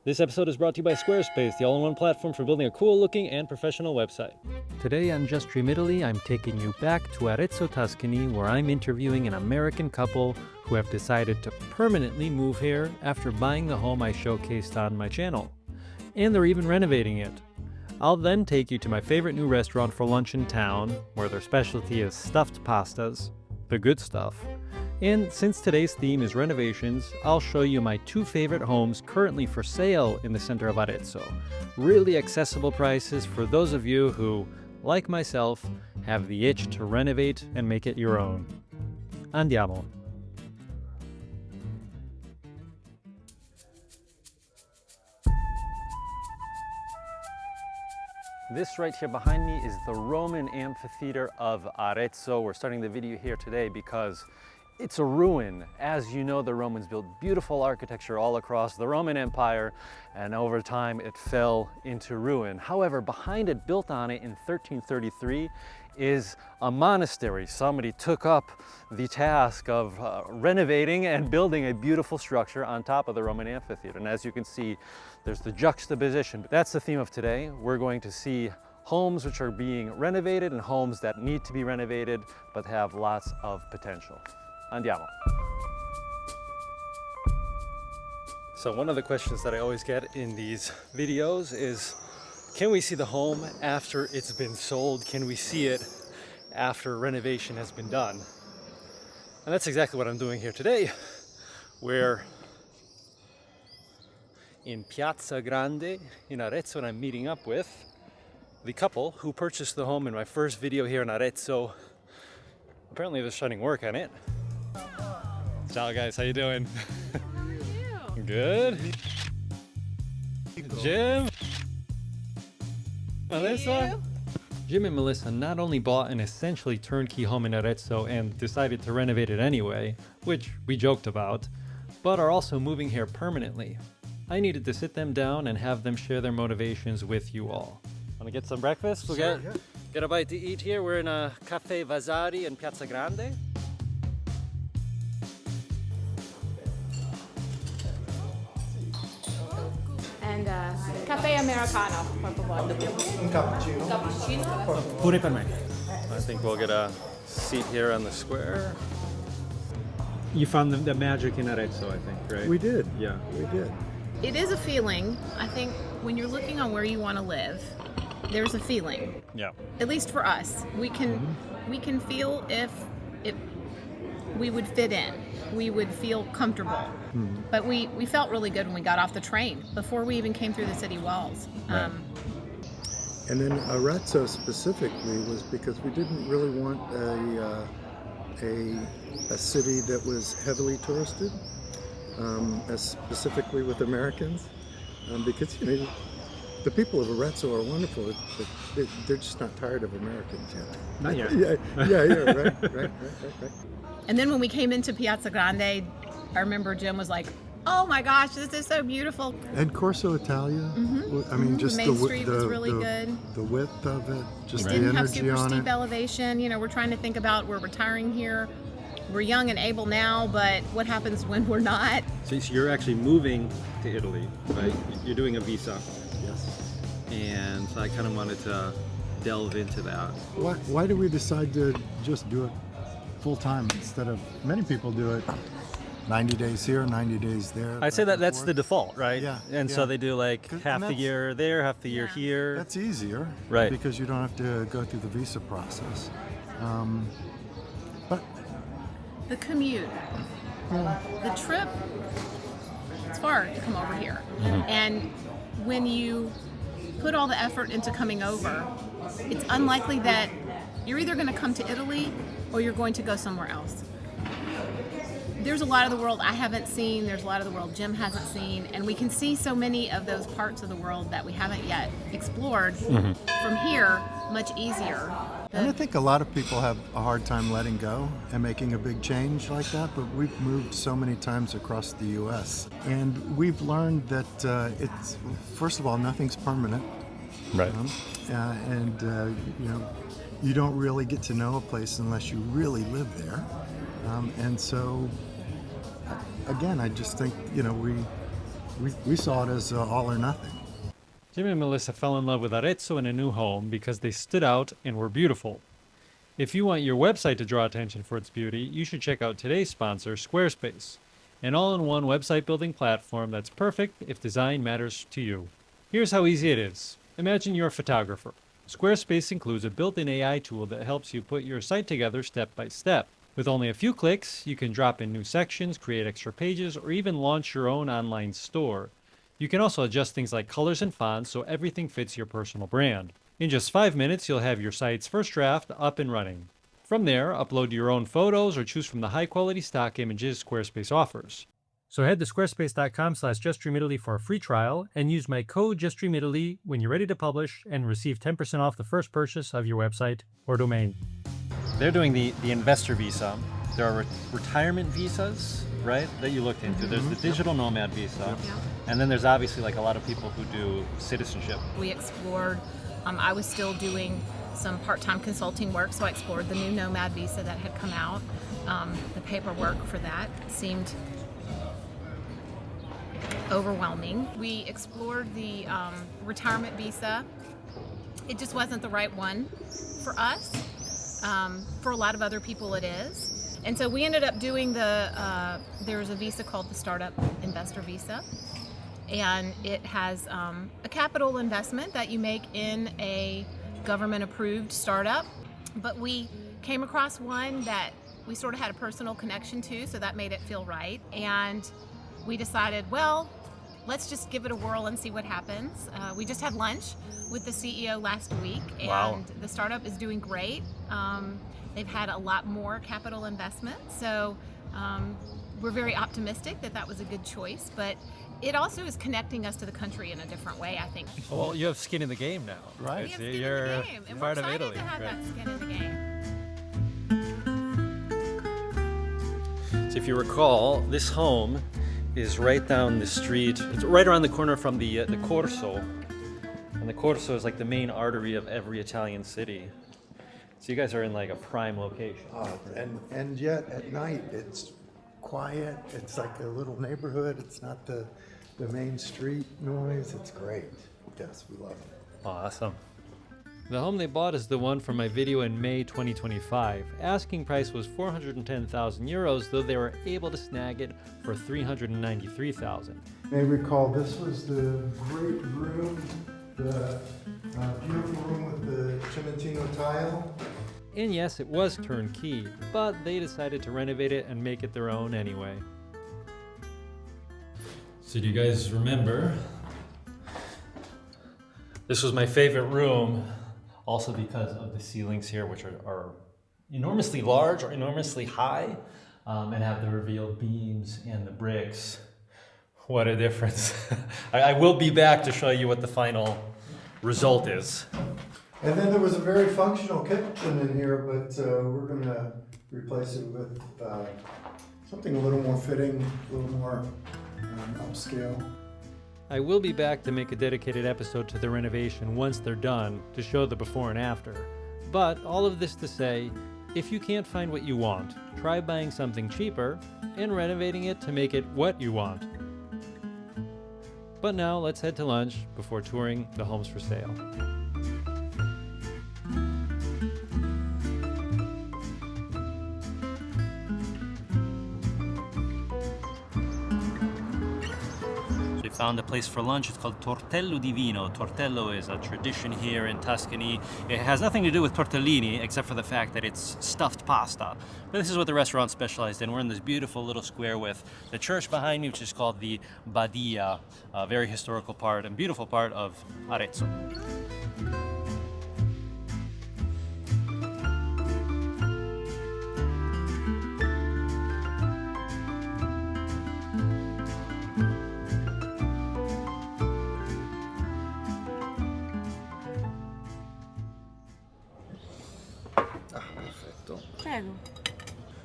This episode is brought to you by Squarespace, the all-in-one platform for building a cool-looking and professional website. Today on Just Dream Italy, I'm taking you back to Arezzo, Tuscany, where I'm interviewing an American couple who have decided to permanently move here after buying the home I showcased on my channel. And they're even renovating it. I'll then take you to my favorite new restaurant for lunch in town, where their specialty is stuffed pastas, the good stuff. And since today's theme is renovations, I'll show you my two favorite homes currently for sale in the center of Arezzo. Really accessible prices for those of you who, like myself, have the itch to renovate and make it your own. Andiamo. This right here behind me is the Roman amphitheater of Arezzo. We're starting the video here today because it's a ruin. As you know, the Romans built beautiful architecture all across the Roman Empire, and over time it fell into ruin. However, behind it, built on it in 1333, is a monastery. Somebody took up the task of renovating and building a beautiful structure on top of the Roman amphitheater. And as you can see, there's the juxtaposition. That's the theme of today. We're going to see homes which are being renovated and homes that need to be renovated but have lots of potential. Andiamo. So one of the questions that I always get in these videos is, can we see the home after it's been sold? Can we see it after renovation has been done? And that's exactly what I'm doing here today. We're in Piazza Grande in Arezzo, and I'm meeting up with the couple who purchased the home in my first video here in Arezzo. Apparently they're starting work on it. Ciao guys, how you doing? How are you? Good. Jim? Melissa? Jim and Melissa not only bought an essentially turnkey home in Arezzo and decided to renovate it anyway, which we joked about, but are also moving here permanently. I needed to sit them down and have them share their motivations with you all. Wanna get some breakfast? We'll get a bite to eat here. We're in a Caffè Vasari in Piazza Grande. And caffè americano, por favor. Un cappuccino. Cappuccino. Pure per me. I think we'll get a seat here on the square. You found the magic in Arezzo, I think, right? We did. Yeah. We did. It is a feeling. I think when you're looking on where you want to live, there's a feeling. Yeah. At least for us, we can feel if we would fit in. We would feel comfortable. But we felt really good when we got off the train before we even came through the city walls. Right. And then Arezzo specifically was because we didn't really want a city that was heavily touristed, specifically with Americans, because the people of Arezzo are wonderful, but they're just not tired of Americans yet. Not yet. Yeah, right. And then when we came into Piazza Grande, I remember Jim was like, "Oh my gosh, this is so beautiful." And Corso Italia, I mean, just Main the Street was really good. The width of it, just the Didn't have energy super on steep it. elevation. We're trying to think about we're retiring here. We're young and able now, but what happens when we're not? So you're actually moving to Italy, right? You're doing a visa. Yes. And so I kind of wanted to delve into that. Why did we decide to just do it full time instead of many people do it 90 days here, 90 days there? I'd say back and that's forth? the default, right? Yeah, And so yeah. they do like 'Cause- half and the that's- year there, half the year Yeah. here. That's easier, Right. Because you don't have to go through the visa process. But The commute, the trip, it's far to come over here. And when you put all the effort into coming over, it's unlikely that you're either going to come to Italy or you're going to go somewhere else. There's a lot of the world I haven't seen, there's a lot of the world Jim hasn't seen, and we can see so many of those parts of the world that we haven't yet explored from here much easier. and I think a lot of people have a hard time letting go and making a big change like that, but we've moved so many times across the U.S. and we've learned that it's, first of all, nothing's permanent. Right. You don't really get to know a place unless you really live there. And so, again, I just think, we saw it as all or nothing. Jim and Melissa fell in love with Arezzo and a new home because they stood out and were beautiful. If you want your website to draw attention for its beauty, you should check out today's sponsor, Squarespace, an all-in-one website building platform that's perfect if design matters to you. Here's how easy it is. Imagine you're a photographer. Squarespace includes a built-in AI tool that helps you put your site together step by step. With only a few clicks, you can drop in new sections, create extra pages, or even launch your own online store. You can also adjust things like colors and fonts so everything fits your personal brand. In just 5 minutes, you'll have your site's first draft up and running. From there, upload your own photos or choose from the high-quality stock images Squarespace offers. So head to squarespace.com/JustDreamItaly for a free trial and use my code JustDreamItaly when you're ready to publish and receive 10% off the first purchase of your website or domain. They're doing the investor visa. There are retirement visas, right, that you looked into. There's the digital nomad visa, and then there's obviously like a lot of people who do citizenship. We explored, I was still doing some part-time consulting work, so I explored the new nomad visa that had come out. The paperwork for that seemed overwhelming. We explored the retirement visa. It just wasn't the right one for us. For a lot of other people it is. And so we ended up doing there's a visa called the Startup Investor Visa. And it has a capital investment that you make in a government-approved startup. But we came across one that we sort of had a personal connection to, so that made it feel right. And we decided, well, let's just give it a whirl and see what happens. We just had lunch with the CEO last week, and the startup is doing great. They've had a lot more capital investment, so we're very optimistic that that was a good choice, but it also is connecting us to the country in a different way, I think. Well, you have skin in the game now, right? We have skin in the game, and we're excited to have that skin in the game. So if you recall, this home is right down the street. It's right around the corner from the Corso. And the Corso is like the main artery of every Italian city. So you guys are in like a prime location. And yet at night it's quiet. It's like a little neighborhood. It's not the main street noise. It's great. Yes, we love it. Awesome. The home they bought is the one from my video in May 2025. Asking price was 410,000 euros, though they were able to snag it for 393,000. You may recall this was the great room, the beautiful room with the Cimentino tile. And yes, it was turnkey, but they decided to renovate it and make it their own anyway. So do you guys remember? This was my favorite room. Also because of the ceilings here, which are enormously large or enormously high, and have the revealed beams and the bricks. What a difference. I will be back to show you what the final result is. And then there was a very functional kitchen in here, but we're going to replace it with something a little more fitting, a little more upscale. I will be back to make a dedicated episode to the renovation once they're done to show the before and after. But all of this to say, if you can't find what you want, try buying something cheaper and renovating it to make it what you want. But now let's head to lunch before touring the homes for sale. Found a place for lunch. It's called Tortello di Vino. Tortello is a tradition here in Tuscany. It has nothing to do with tortellini except for the fact that it's stuffed pasta. But this is what the restaurant specialized in. We're in this beautiful little square with the church behind me, which is called the Badia, a very historical part and beautiful part of Arezzo.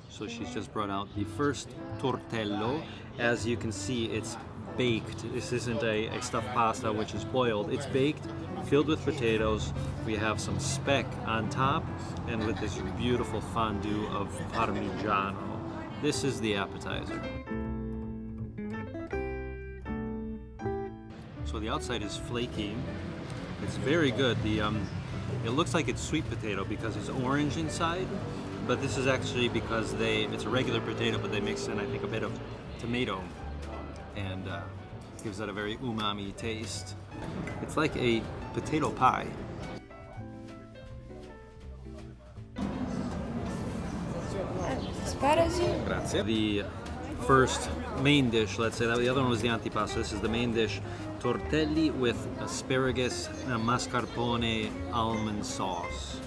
So she's just brought out the first tortello. As you can see, it's baked. This isn't a stuffed pasta which is boiled. It's baked, filled with potatoes. We have some speck on top, and with this beautiful fondue of Parmigiano. This is the appetizer. So the outside is flaky. It's very good. It looks like it's sweet potato because it's orange inside, but this is actually because it's a regular potato, but they mix in, I think, a bit of tomato, and gives it a very umami taste. It's like a potato pie. Grazie. The first main dish, let's say, that the other one was the antipasto. This is the main dish, tortelli with asparagus and mascarpone almond sauce.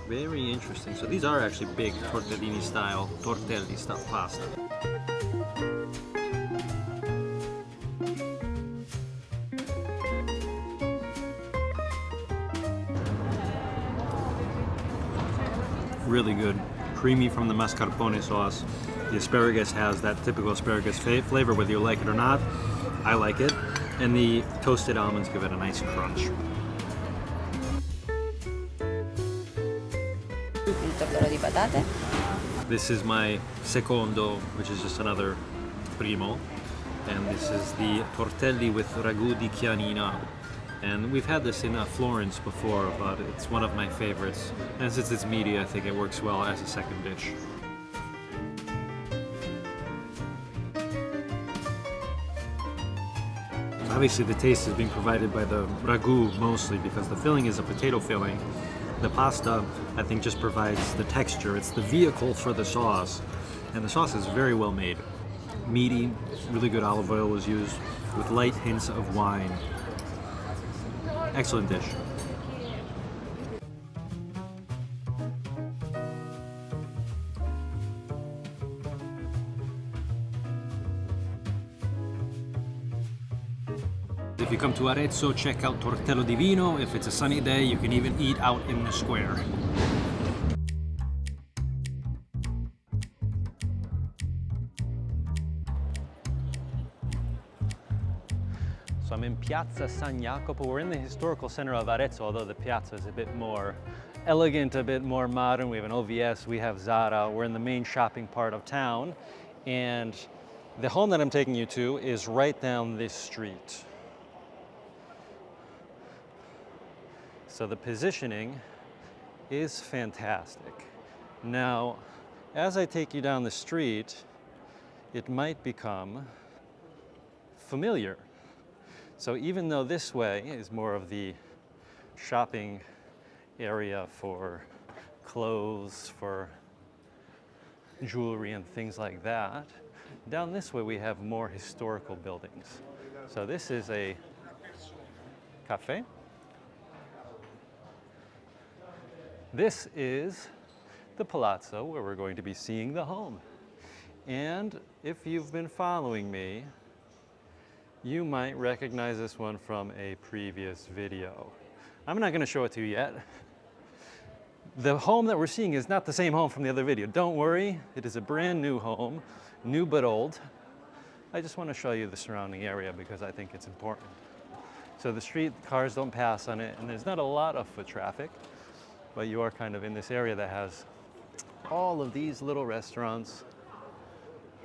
Very interesting. So these are actually big tortellini style, tortelli style pasta. Really good. Creamy from the mascarpone sauce. The asparagus has that typical asparagus flavor, whether you like it or not. I like it. And the toasted almonds give it a nice crunch. Il tortolo di patate. This is my secondo, which is just another primo. And this is the tortelli with ragù di chianina. And we've had this in Florence before, but it's one of my favorites. And since it's meaty, I think it works well as a second dish. Obviously the taste is being provided by the ragù mostly because the filling is a potato filling. The pasta, I think, just provides the texture. It's the vehicle for the sauce. And the sauce is very well made. Meaty, really good olive oil was used with light hints of wine. Excellent dish. If you come to Arezzo, check out Tortello di Vino. If it's a sunny day, you can even eat out in the square. So I'm in Piazza San Jacopo. We're in the historical center of Arezzo, although the piazza is a bit more elegant, a bit more modern. We have an OVS, we have Zara. We're in the main shopping part of town. And the home that I'm taking you to is right down this street. So the positioning is fantastic. Now, as I take you down the street, it might become familiar. So even though this way is more of the shopping area for clothes, for jewelry and things like that, down this way we have more historical buildings. So this is a cafe. This is the palazzo where we're going to be seeing the home. And if you've been following me, you might recognize this one from a previous video. I'm not going to show it to you yet. The home that we're seeing is not the same home from the other video. Don't worry, it is a brand new home, new but old. I just want to show you the surrounding area because I think it's important. So the street, cars don't pass on it, and there's not a lot of foot traffic, but you are kind of in this area that has all of these little restaurants.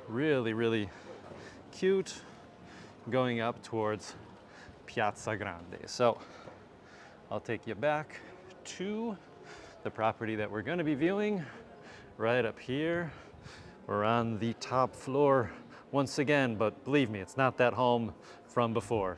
Really, really cute, going up towards Piazza Grande. So I'll take you back to the property that we're going to be viewing right up here. We're on the top floor once again, but believe me, it's not that home from before.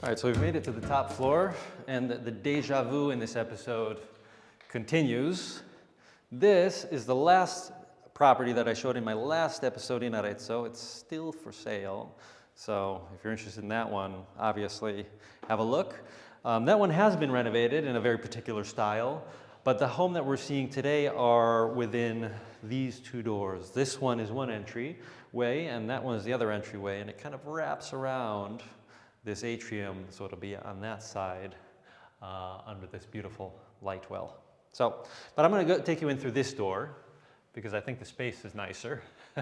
All right, so we've made it to the top floor, and the deja vu in this episode continues. This is the last property that I showed in my last episode in Arezzo. It's still for sale, so if you're interested in that one, obviously have a look. That one has been renovated in a very particular style, but the home that we're seeing today are within these two doors. This one is one entryway, and that one is the other entryway, and it kind of wraps around this atrium, so it'll be on that side under this beautiful light well. So, but I'm going to take you in through this door because I think the space is nicer.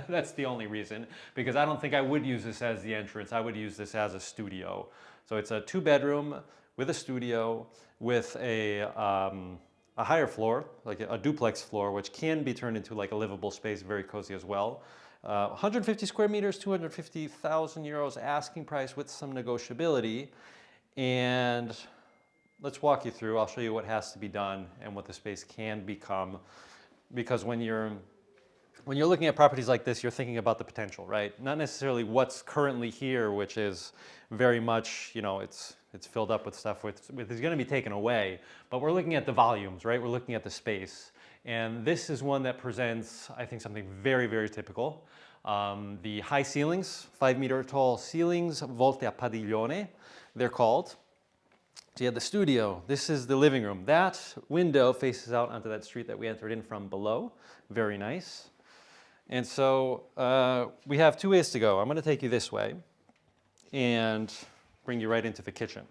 That's the only reason, because I don't think I would use this as the entrance. I would use this as a studio. So it's a 2-bedroom with a studio, with a higher floor, like a duplex floor, which can be turned into like a livable space, very cozy as well. 150 square meters, 250,000 euros asking price with some negotiability. And let's walk you through. I'll show you what has to be done and what the space can become. Because when you're looking at properties like this, you're thinking about the potential, right? Not necessarily what's currently here, which is very much, you know, it's filled up with stuff which is going to be taken away. But we're looking at the volumes, right? We're looking at the space. And this is one that presents, I think, something very, very typical. The high ceilings, 5-meter tall ceilings, volte a padiglione, they're called. So you have the studio. This is the living room. That window faces out onto that street that we entered in from below. Very nice. And so we have 2 ways to go. I'm going to take you this way and bring you right into the kitchen.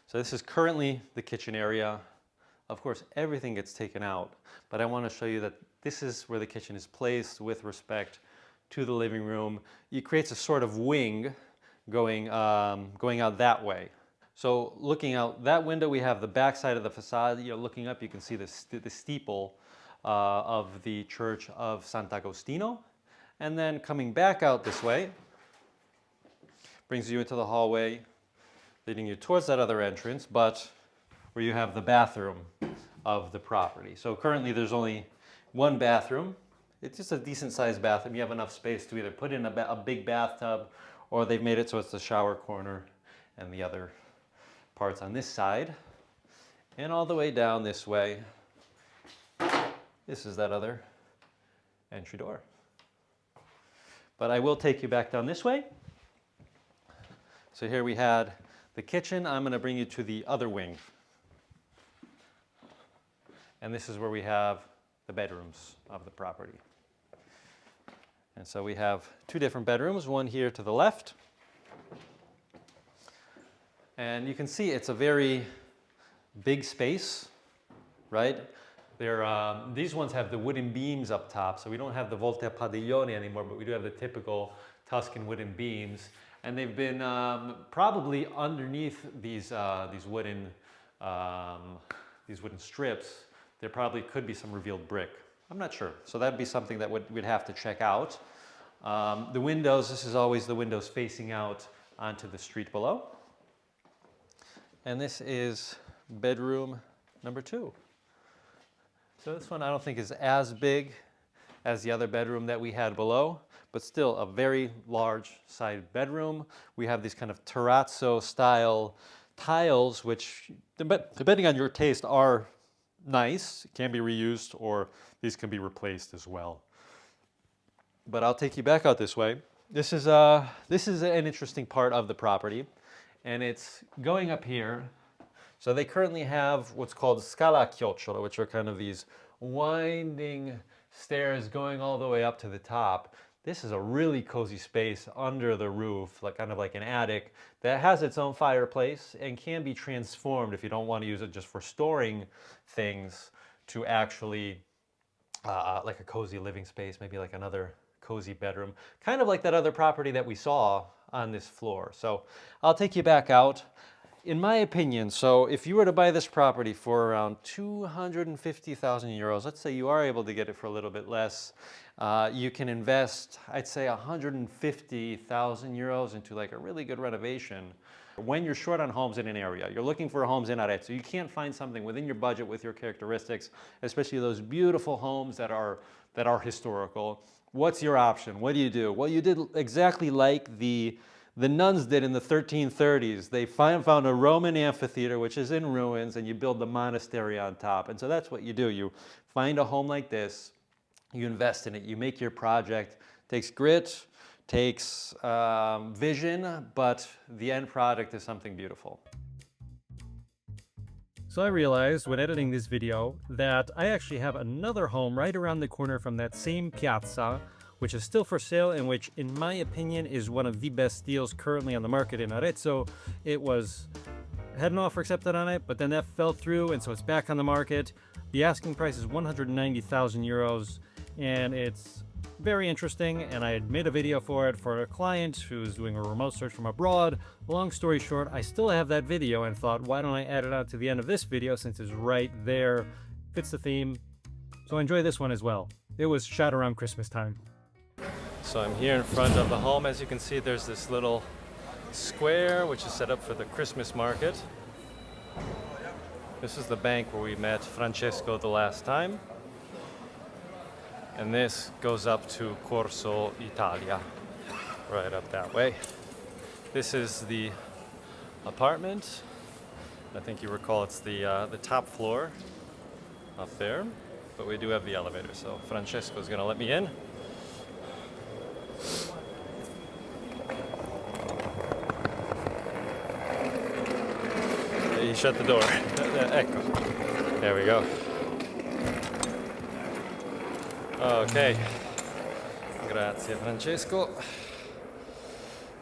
So this is currently the kitchen area. Of course, everything gets taken out, but I want to show you that this is where the kitchen is placed with respect to the living room. It creates a sort of wing going out that way. So looking out that window, we have the back side of the facade. You know, looking up, you can see the steeple of the Church of Sant'Agostino. And then coming back out this way, brings you into the hallway, leading you towards that other entrance, but where you have the bathroom of the property. So currently there's only one bathroom. It's just a decent sized bathroom. You have enough space to either put in a big bathtub, or they've made it so it's the shower corner and the other parts on this side. And all the way down this way, this is that other entry door. But I will take you back down this way. So here we had the kitchen. I'm going to bring you to the other wing. And this is where we have the bedrooms of the property. And so we have 2 different bedrooms, one here to the left. And you can see it's a very big space, right? These ones have the wooden beams up top, so we don't have the volte a padiglione anymore, but we do have the typical Tuscan wooden beams. And they've been probably underneath these wooden strips. There probably could be some revealed brick. I'm not sure. So that'd be something that we'd have to check out. The windows, this is always the windows facing out onto the street below. And this is bedroom number 2. So this one I don't think is as big as the other bedroom that we had below, but still a very large side bedroom. We have these kind of terrazzo style tiles, which depending on your taste are nice, can be reused, or these can be replaced as well. But I'll take you back out this way. This is an interesting part of the property, and it's going up here. So they currently have what's called scala a chiocciola, which are kind of these winding stairs going all the way up to the top. This is a really cozy space under the roof, like kind of like an attic that has its own fireplace and can be transformed if you don't want to use it just for storing things to actually like a cozy living space, maybe like another cozy bedroom, kind of like that other property that we saw on this floor. So I'll take you back out. In my opinion, so if you were to buy this property for around 250,000 euros, let's say you are able to get it for a little bit less, you can invest, I'd say 150,000 euros into like a really good renovation. When you're short on homes in an area, you're looking for homes in Arezzo, you can't find something within your budget with your characteristics, especially those beautiful homes that are historical. What's your option? What do you do? Well, you did exactly like the nuns did in the 1330s. They found a Roman amphitheater, which is in ruins, and you build the monastery on top. And so that's what you do. You find a home like this, you invest in it, you make your project. It takes grit, takes vision, but the end product is something beautiful. So I realized when editing this video that I actually have another home right around the corner from that same piazza, which is still for sale and which, in my opinion, is one of the best deals currently on the market in Arezzo. Had an offer accepted on it, but then that fell through, and so it's back on the market. The asking price is 190,000 euros, and it's very interesting, and I had made a video for it for a client who's doing a remote search from abroad. Long story short, I still have that video and thought, why don't I add it on to the end of this video since it's right there, fits the theme. So enjoy this one as well. It was shot around Christmas time. So I'm here in front of the home. As you can see, there's this little square which is set up for the Christmas market. This is the bank where we met Francesco the last time. And this goes up to Corso Italia, right up that way. This is the apartment. I think you recall it's the top floor up there, but we do have the elevator. So Francesco's gonna let me in. He shut the door. Ecco. There we go. Okay. Grazie, Francesco.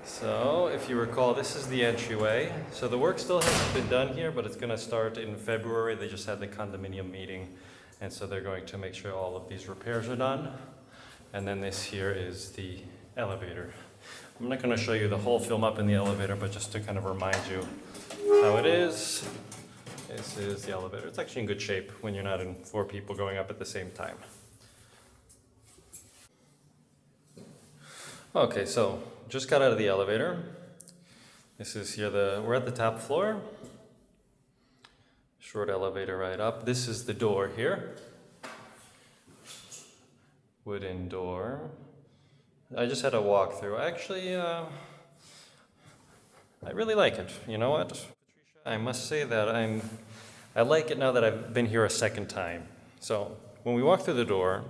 So, if you recall, this is the entryway. So the work still hasn't been done here, but it's going to start in February. They just had the condominium meeting, and so they're going to make sure all of these repairs are done. And then this here is the elevator. I'm not going to show you the whole film up in the elevator, but just to kind of remind you how it is. This is the elevator. It's actually in good shape when you're not in 4 people going up at the same time. Okay, so just got out of the elevator. This is here, we're at the top floor. Short elevator right up. This is the door here. Wooden door. I just had a walkthrough. Actually, I really like it. You know what, Patricia? I must say that I like it now that I've been here a second time. So when we walk through the door,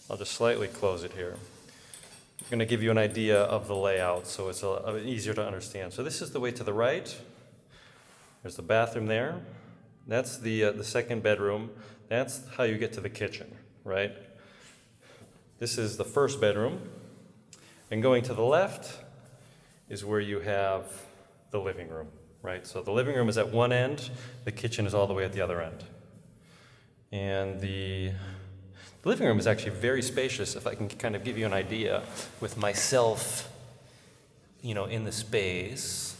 I'll just slightly close it here. I'm going to give you an idea of the layout so it's easier to understand. So this is the way to the right. There's the bathroom there. That's the second bedroom. That's how you get to the kitchen, right? This is the first bedroom. And going to the left is where you have the living room, right? So the living room is at one end. The kitchen is all the way at the other end. And the living room is actually very spacious, if I can kind of give you an idea with myself, in the space.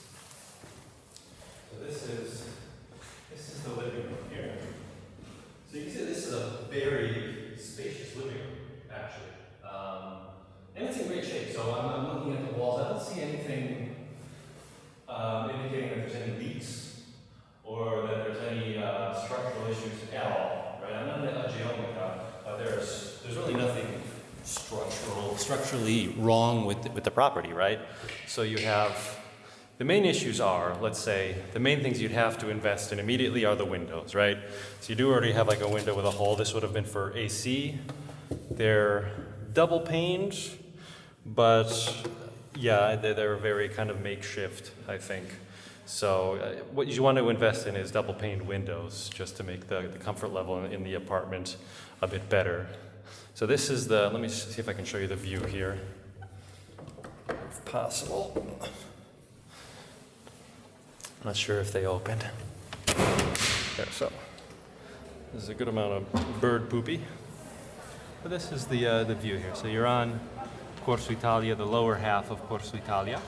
So this is the living room here. So you can see this is a very spacious living room, actually. And it's in great shape, so I'm looking at the walls. I don't see anything indicating that there's any leaks or that there's any structural issues at all, right? I'm not a geometer. There's really nothing structurally wrong with the property, right? So you have, the main issues are, let's say, the main things you'd have to invest in immediately are the windows, right? So you do already have like a window with a hole. This would have been for AC. They're double paned, but yeah, they're very kind of makeshift, I think. So what you want to invest in is double paned windows just to make the comfort level in the apartment a bit better. So this is let me see if I can show you the view here, if possible. Not sure if they opened. There, so this is a good amount of bird poopy. But this is the view here. So you're on Corso Italia, the lower half of Corso Italia.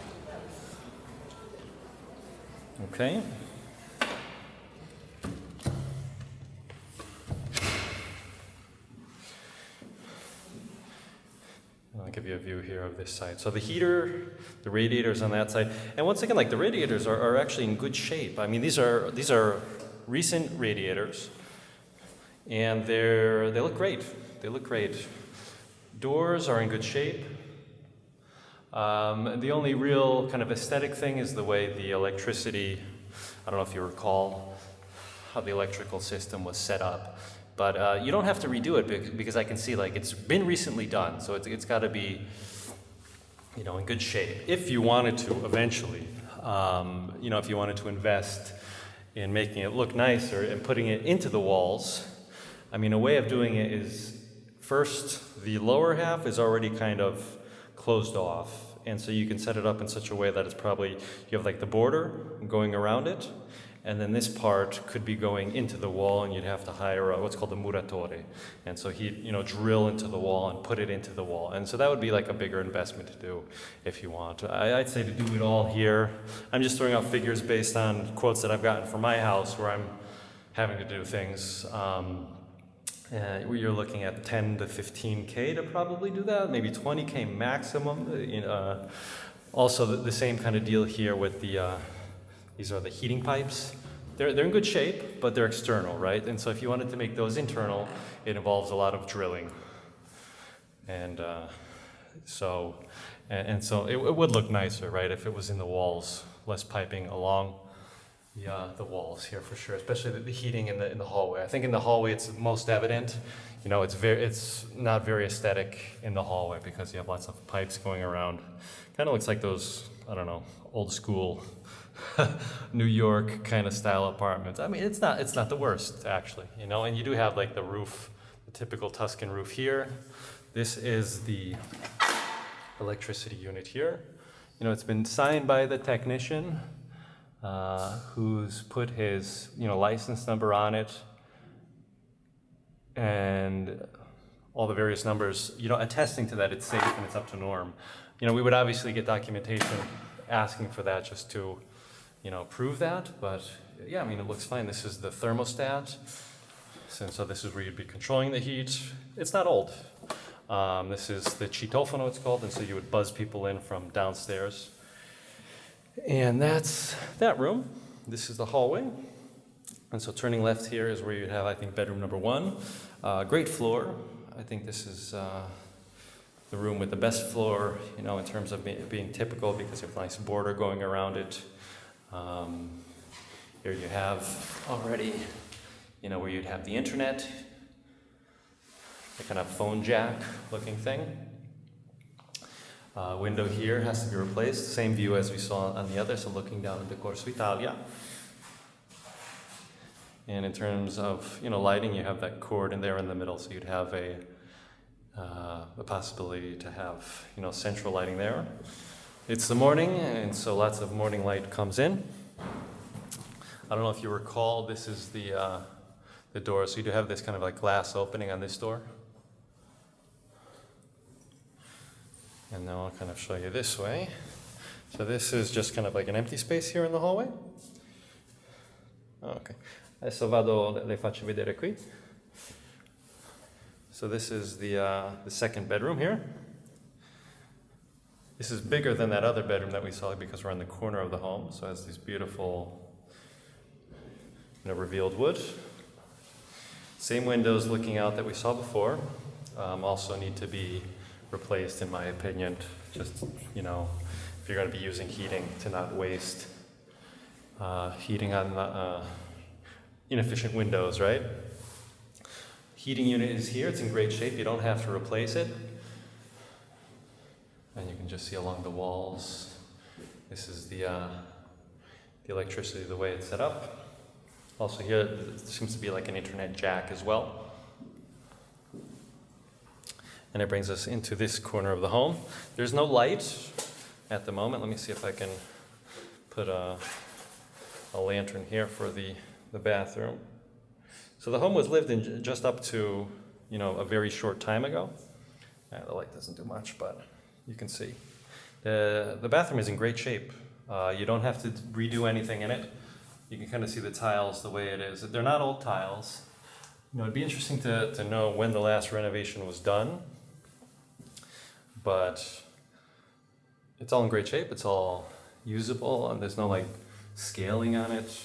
Okay. I'll give you a view here of this side. So the heater, the radiators on that side, and once again, like the radiators are actually in good shape. I mean, these are recent radiators, and they look great. They look great. Doors are in good shape. The only real kind of aesthetic thing is the way the electricity, I don't know if you recall how the electrical system was set up, but you don't have to redo it because I can see like it's been recently done, so it's got to be, in good shape. If you wanted to eventually, if you wanted to invest in making it look nicer and putting it into the walls, I mean, a way of doing it is first, the lower half is already kind of closed off, and so you can set it up in such a way that it's probably, you have like the border going around it, and then this part could be going into the wall, and you'd have to hire what's called a muratore. And so he'd, drill into the wall and put it into the wall. And so that would be like a bigger investment to do if you want. I'd say to do it all here. I'm just throwing out figures based on quotes that I've gotten for my house where I'm having to do things. You're looking at 10 to 15K to probably do that, maybe 20K maximum. Also, the same kind of deal here with these are the heating pipes. They're in good shape, but they're external, right? And so if you wanted to make those internal, it involves a lot of drilling. And so it would look nicer, right, if it was in the walls, less piping along the walls here for sure, especially the heating in the hallway. I think in the hallway it's most evident. It's not very aesthetic in the hallway because you have lots of pipes going around. Kind of looks like those, I don't know, old school New York kind of style apartments. I mean, it's not the worst actually, and you do have like the roof, the typical Tuscan roof here. This is the electricity unit here. It's been signed by the technician who's put his license number on it and all the various numbers, attesting to that it's safe and it's up to norm. We would obviously get documentation asking for that just to prove that, but yeah, I mean, it looks fine. This is the thermostat, so this is where you'd be controlling the heat. It's not old. This is the citofono, it's called, and so you would buzz people in from downstairs. And that's that room. This is the hallway. And so turning left here is where you'd have, I think, bedroom number 1. Great floor. I think this is the room with the best floor, in terms of being typical because you have a nice border going around it. Here you have already, where you'd have the internet, the kind of phone jack looking thing. Window here has to be replaced. Same view as we saw on the other, so looking down into Corso Italia. And in terms of lighting, you have that cord in there in the middle, so you'd have the possibility to have central lighting there. It's the morning, and so lots of morning light comes in. I don't know if you recall, this is the door, so you do have this kind of like glass opening on this door. And now I'll kind of show you this way. So this is just kind of like an empty space here in the hallway. Okay. Adesso le faccio vedere qui. So this is the second bedroom here. This is bigger than that other bedroom that we saw because we're on the corner of the home. So it has these beautiful, revealed wood. Same windows looking out that we saw before. Also need to be replaced, in my opinion. Just, if you're going to be using heating, to not waste heating on inefficient windows, right? Heating unit is here. It's in great shape. You don't have to replace it. And you can just see along the walls. This is the electricity, the way it's set up. Also here, there seems to be like an internet jack as well. And it brings us into this corner of the home. There's no light at the moment. Let me see if I can put a lantern here for the bathroom. So the home was lived in just up to, a very short time ago. The light doesn't do much, but you can see. The bathroom is in great shape. You don't have to redo anything in it. You can kind of see the tiles the way it is. They're not old tiles. It'd be interesting to know when the last renovation was done. But it's all in great shape. It's all usable, and there's no like scaling on it.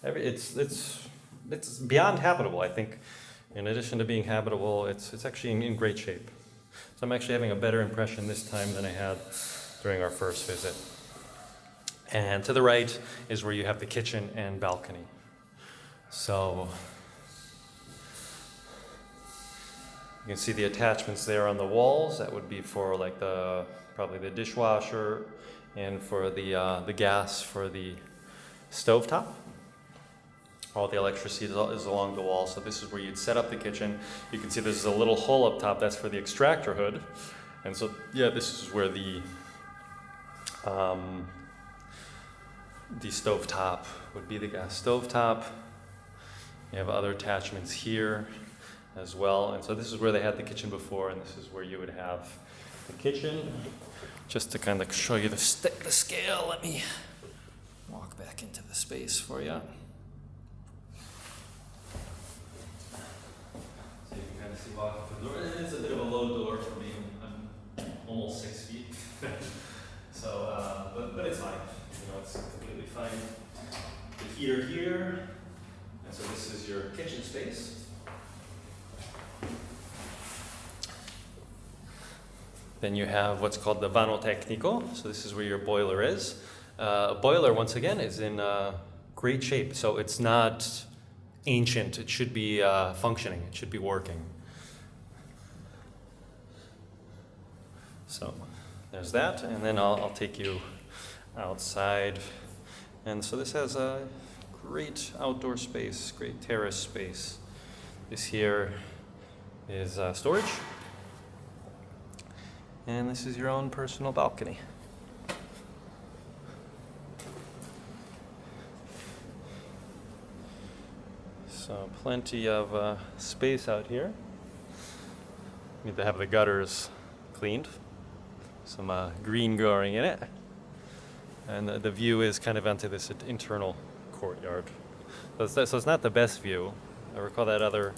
It's beyond habitable, I think. In addition to being habitable, it's actually in great shape. So I'm actually having a better impression this time than I had during our first visit. And to the right is where you have the kitchen and balcony. So you can see the attachments there on the walls. That would be for like probably the dishwasher, and for the gas for the stovetop. All the electricity is along the wall, so this is where you'd set up the kitchen. You can see there's a little hole up top, that's for the extractor hood. And so, yeah, this is where the the stovetop would be the gas stovetop. You have other attachments here as well. And so this is where they had the kitchen before, and this is where you would have the kitchen. Just to kind of show you the scale, let me walk back into the space for you. So you can kind of see walking through the door. And it's a bit of a low door for me. I'm almost 6 feet. So, but it's fine. You know, it's completely fine. The heater here. And so this is your kitchen space. Then you have what's called the vano tecnico. So this is where your boiler is. A boiler, once again, is in great shape. So it's not ancient. It should be functioning. It should be working. So there's that. And then I'll take you outside. And so this has a great outdoor space, great terrace space. This here is storage. And this is your own personal balcony. So plenty of space out here. Need to have the gutters cleaned. Some green growing in it. And the view is kind of onto this internal courtyard. So it's not the best view. I recall that other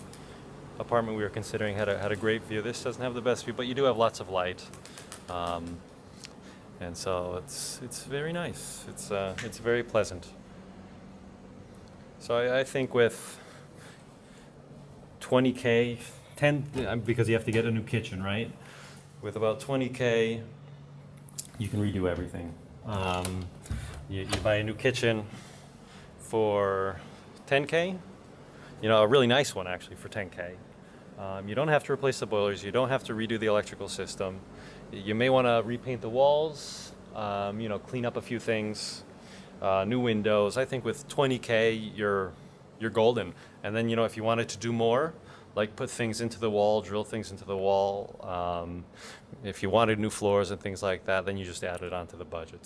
apartment we were considering had a great view. This doesn't have the best view, but you do have lots of light, and so it's very nice. It's very pleasant. So I think with 20K, 10 because you have to get a new kitchen, right? With about 20K, you can redo everything. You buy a new kitchen for 10K. You know, a really nice one actually for 10K. You don't have to replace the boilers. You don't have to redo the electrical system. You may want to repaint the walls, you know, clean up a few things, new windows. I think with 20K, you're golden. And then, you know, if you wanted to do more, like put things into the wall, drill things into the wall, if you wanted new floors and things like that, then you just add it onto the budget.